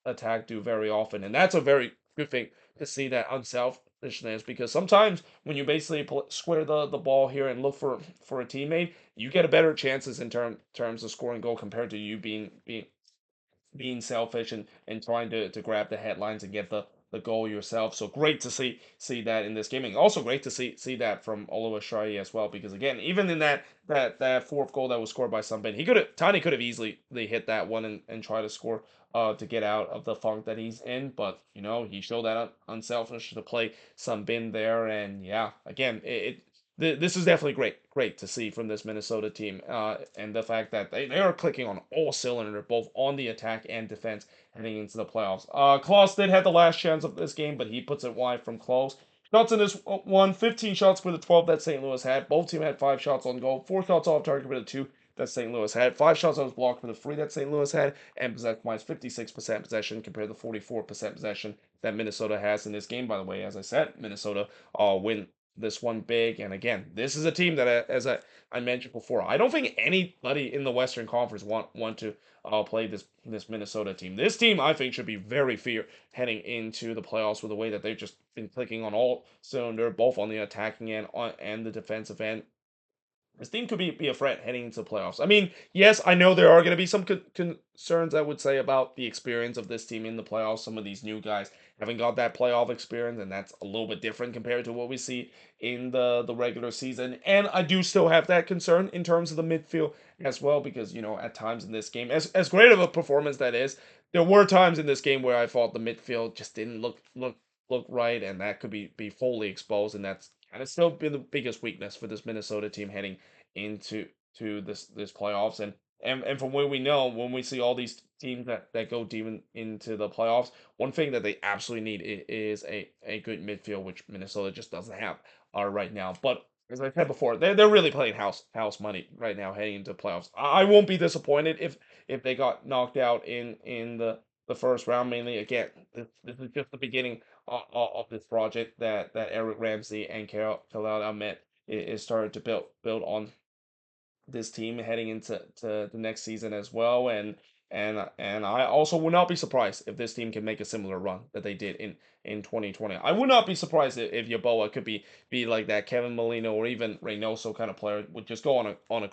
attack do very often, and that's a very good thing to see that unselfishness, because sometimes when you basically square the ball here and look for a teammate, you get a better chances in terms of scoring goal compared to you being selfish and trying to grab the headlines and get the goal yourself. So great to see that in this game, and also great to see that from Oliver Shai as well. Because again, even in that fourth goal that was scored by Sunbin, Tiny could have easily hit that one and try to score to get out of the funk that he's in. But he showed that unselfish to play Sunbin there, and yeah, again this is definitely great to see from this Minnesota team, and the fact that they are clicking on all cylinders, both on the attack and defense, heading into the playoffs. Klaus did have the last chance of this game, but he puts it wide from close. Shots in this one, 15 shots for the 12 that St. Louis had. Both teams had 5 shots on goal, 4 shots off target for the 2 that St. Louis had, 5 shots that was blocked for the 3 that St. Louis had, and possession-wise, 56% possession compared to 44% possession that Minnesota has in this game. By the way, as I said, Minnesota win this one big. And again, this is a team that, as I mentioned before, I don't think anybody in the Western Conference want to play this Minnesota team. This team, I think, should be very fear heading into the playoffs with the way that they've just been clicking on all cylinder, both on the attacking end and the defensive end. This team could be a threat heading into the playoffs. I mean, yes, I know there are going to be some concerns, I would say, about the experience of this team in the playoffs. Some of these new guys haven't got that playoff experience, and that's a little bit different compared to what we see in the regular season. And I do still have that concern in terms of the midfield as well, because, at times in this game, as great of a performance that is, there were times in this game where I thought the midfield just didn't look right, and that could be fully exposed, and that's kind of still been the biggest weakness for this Minnesota team heading into this playoffs. And from what we know, when we see all these teams that go deep into the playoffs, one thing that they absolutely need is a good midfield, which Minnesota just doesn't have right now. But as I said before, they're really playing house money right now heading into playoffs. I won't be disappointed if they got knocked out in the first round. Mainly, again, this is just the beginning of this project that Eric Ramsey and Khalil Ahmed is starting to build on this team heading into the next season as well. And I also would not be surprised if this team can make a similar run that they did in 2020. I would not be surprised if Yeboah could be like that Kevin Molino or even Reynoso kind of player would just go on a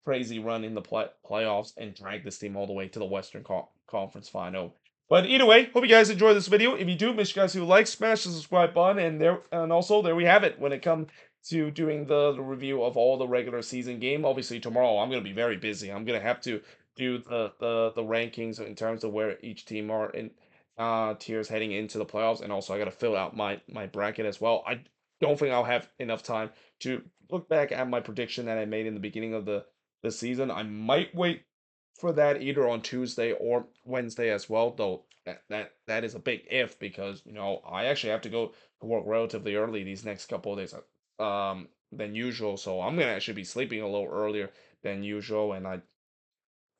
crazy run in the playoffs and drag this team all the way to the Western Conference Final. But either way, hope you guys enjoyed this video. If you do, make sure you guys who like, smash the subscribe button, and also there we have it when it comes to doing the review of all the regular season game. Obviously, tomorrow I'm going to be very busy. I'm going to have to do the rankings in terms of where each team are in tiers heading into the playoffs, and also I got to fill out my bracket as well. I don't think I'll have enough time to look back at my prediction that I made in the beginning of the season. I might wait for that either on Tuesday or Wednesday as well, though that is a big if, because I actually have to go to work relatively early these next couple of days than usual. So I'm gonna actually be sleeping a little earlier than usual, and I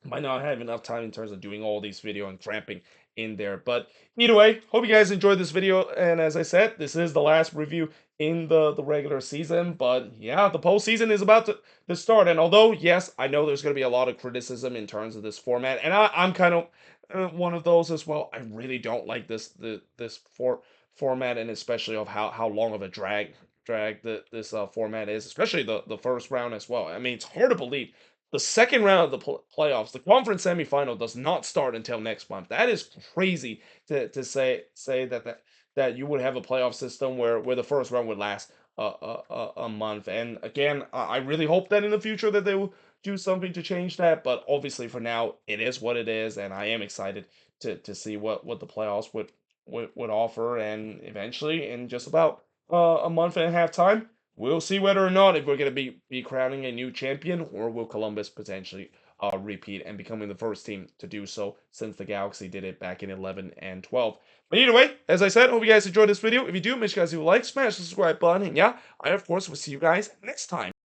might not have enough time in terms of doing all these video and cramping in there. But either way, hope you guys enjoyed this video. And as I said, this is the last review in the regular season. But yeah, the postseason is about to start. And although, yes, I know there's going to be a lot of criticism in terms of this format, and I'm kind of one of those as well. I really don't like this format, and especially of how long of a drag this format is, especially the first round as well. I mean, it's hard to believe the second round of the playoffs, the conference semifinal, does not start until next month. That is crazy to say that you would have a playoff system where the first round would last a month. And again, I really hope that in the future that they will do something to change that. But obviously, for now, it is what it is, and I am excited to see what the playoffs would offer. And eventually, in just about a month and a half time, we'll see whether or not if we're going to be crowning a new champion, or will Columbus potentially repeat and becoming the first team to do so since the Galaxy did it back in 11 and 12. But either way, as I said, hope you guys enjoyed this video. If you do, make sure you guys do like, smash the subscribe button, and yeah, I of course will see you guys next time.